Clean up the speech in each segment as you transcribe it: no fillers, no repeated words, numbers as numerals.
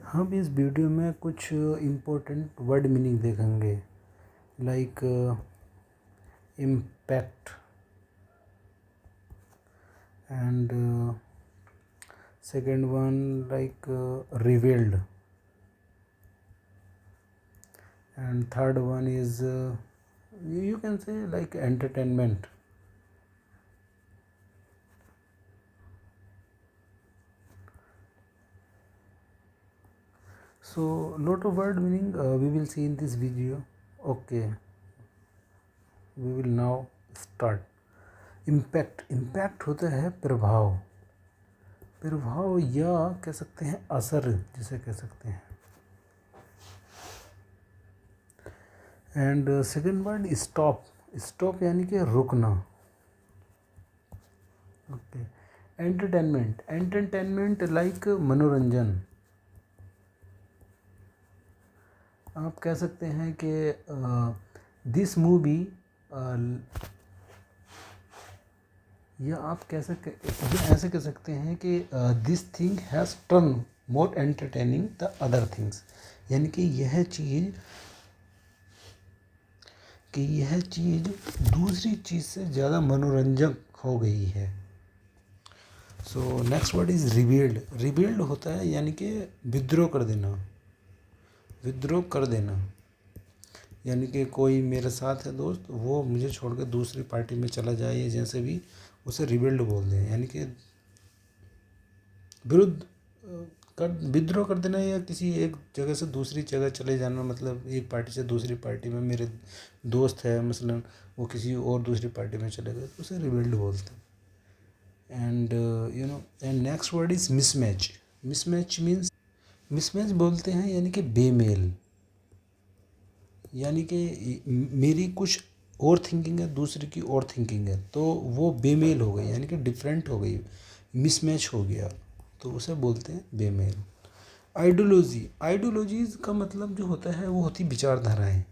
हम इस वीडियो में कुछ इम्पोर्टेंट वर्ड मीनिंग देखेंगे like impact and second one like revealed and third one is you can say like entertainment. So lot of word meaning we will see in this video. Okay, we will now start. Impact होता है प्रभाव या कह सकते हैं असर जिसे कह सकते हैं. एंड सेकेंड वर्ड स्टॉप यानी कि रुकना. ओके. एंटरटेनमेंट लाइक मनोरंजन. आप कह सकते हैं कि दिस मूवी या आप ऐसे कह सकते हैं कि this thing has turn more entertaining the other things. यानी कि यह चीज़ दूसरी चीज़ से ज़्यादा मनोरंजक हो गई है. So next word is revealed होता है यानी कि विद्रोह कर देना. यानी कि कोई मेरे साथ है दोस्त, वो मुझे छोड़कर दूसरी पार्टी में चला जाए या जैसे भी, उसे रिवील्ड बोल दें. यानी कि विद्रोह कर देना या किसी एक जगह से दूसरी जगह चले जाना. मतलब एक पार्टी से दूसरी पार्टी में मेरे दोस्त है मसलन, वो किसी और दूसरी पार्टी में चले गए तो उसे रिवील्ड बोलते हैं. And and next word is mismatch means mismatch बोलते हैं यानी कि बेमेल. यानी कि मेरी कुछ और थिंकिंग है, दूसरे की और थिंकिंग है, तो वो बेमेल हो गई यानी कि डिफरेंट हो गई, मिसमैच हो गया, तो उसे बोलते हैं बेमेल. आइडियोलॉजीज़ का मतलब जो होता है वो होती विचारधाराएं.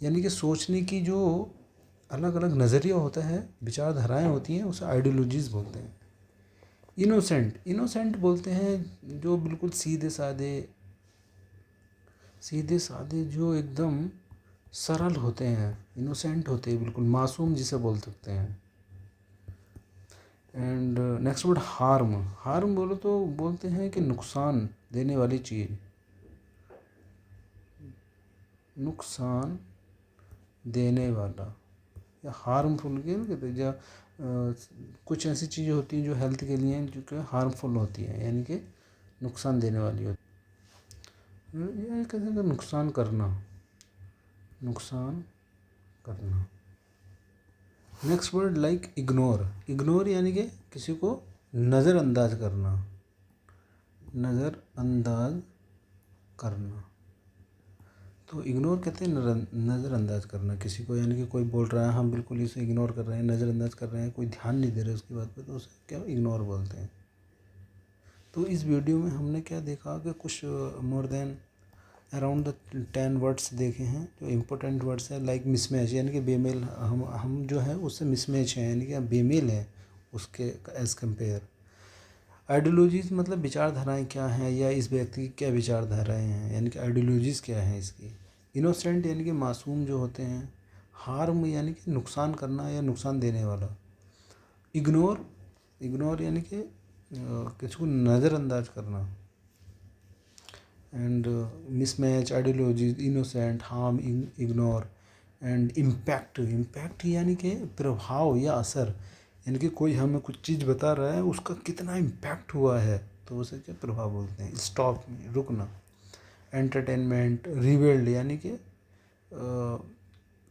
यानी कि सोचने की जो अलग अलग नज़रिया होता है, विचारधाराएं होती हैं, उसे आइडियोलॉजीज़ बोलते हैं. इनोसेंट बोलते हैं जो बिल्कुल सीधे साधे जो एकदम सरल होते हैं, इनोसेंट होते हैं, बिल्कुल मासूम जिसे बोल सकते हैं. एंड नेक्स्ट वर्ड हार्म बोलो तो बोलते हैं कि नुकसान देने वाली चीज़, नुकसान देने वाला या हार्मफुल के कहते हैं. या कुछ ऐसी चीज़ें होती हैं जो हेल्थ के लिए जो कि हार्मफुल होती हैं, यानी कि नुकसान देने वाली होती है. या कहते हैं नुकसान करना. नेक्स्ट वर्ड लाइक इग्नोर यानी कि किसी को नज़रअंदाज करना. तो इग्नोर कहते हैं नज़रअंदाज करना किसी को. यानी कि कोई बोल रहा है, हम बिल्कुल इसे इग्नोर कर रहे हैं, नज़रअंदाज कर रहे हैं, कोई ध्यान नहीं दे रहे उसकी बात पे, तो उसे क्या इग्नोर बोलते हैं. तो इस वीडियो में हमने क्या देखा कि कुछ more than around the 10 words देखे हैं जो इम्पोर्टेंट वर्ड्स हैं. लाइक मिसमैच यानी कि बेमेल, हम जो है उससे मिसमैच है यानी कि बेमेल है उसके एज़ कम्पेयर. आइडियोलॉजीज़ मतलब विचारधाराएं क्या हैं या इस व्यक्ति की क्या विचारधाराएं हैं, यानी कि आइडियोलॉजीज़ क्या हैं इसकी. इनोसेंट यानी कि मासूम जो होते हैं. हार्म यानी कि नुकसान करना या नुकसान देने वाला. इग्नोर यानी कि किसी को नज़रअंदाज करना. And mismatch, ideologies, innocent, harm, ignore. And impact यानी कि प्रभाव या असर. यानी कि कोई हमें कुछ चीज़ बता रहा है, उसका कितना इम्पैक्ट हुआ है, तो उसे क्या प्रभाव बोलते हैं. स्टॉप रुकना. एंटरटेनमेंट. रिवील्ड यानी कि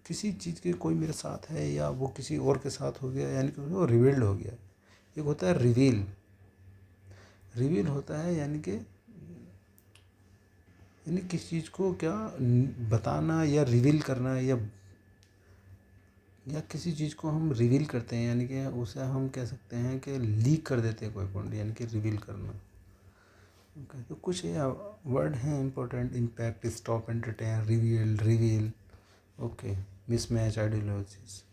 किसी चीज़ के कोई मेरे साथ है या वो किसी और के साथ हो गया, यानी कि वो रिवील्ड हो गया. एक होता है रिवील होता है यानी कि किसी चीज़ को क्या बताना या रिवील करना, या किसी चीज़ को हम रिवील करते हैं, यानी कि उसे हम कह सकते हैं कि लीक कर देते हैं कोई पॉइंट, यानी कि रिवील करना. ओके. तो कुछ ये वर्ड हैं important. Impact, stop, entertain, reveal. Okay. Mismatch, ideologies.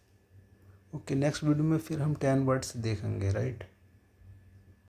Okay. Next video में फिर हम 10 वर्ड्स देखेंगे, राइट.